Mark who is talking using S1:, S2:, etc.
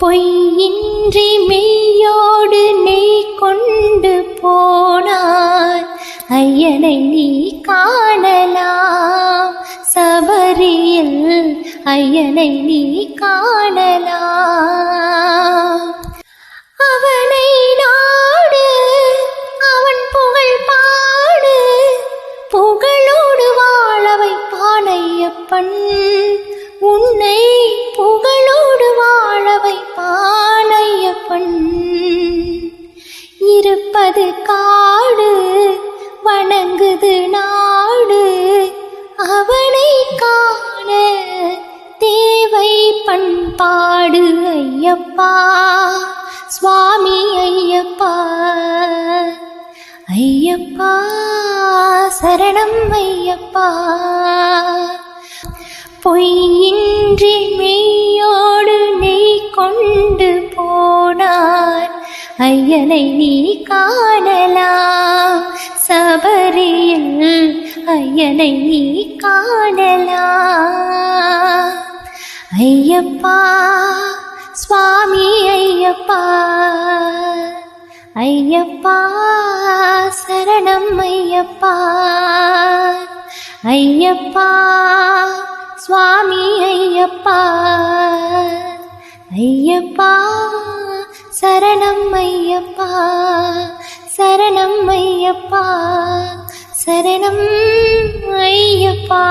S1: பொய்யின்றி மெய்யோடு நெய் கொண்டு போனார் ஐயனை நீ காணலாம். சபரியில் ஐயனை நீ காணலாம். அவனை நாடு, அவன் புகழ் பாடு, புகழோடு வாழ வைப்பான் ஐயப்பன். உன்னை புகழோடு வாழ வைப்பான் ஐயப்பன். இருப்பது காடு, வணங்குது நாடு, அவனை காண தேவை பண்பாடு. ஐயப்பா சுவாமி ஐயப்பா, ஐயப்பா சரணம் ஐயப்பா. பொய்யின்றி மெய்யோடு நெய் கொண்டு போனார் ஐயனை நீ காணலாம். சபரியில் ஐயனை நீ காணலாம். ஐயப்பா சுவாமி ஐயப்பா, ஐயப்பா சரணம் ஐயப்பா. ஐயப்பா சுவாமி ஐயப்பா, ஐயப்பா சரணம் ஐயப்பா. சரணம் ஐயப்பா, சரணம் ஐயப்பா.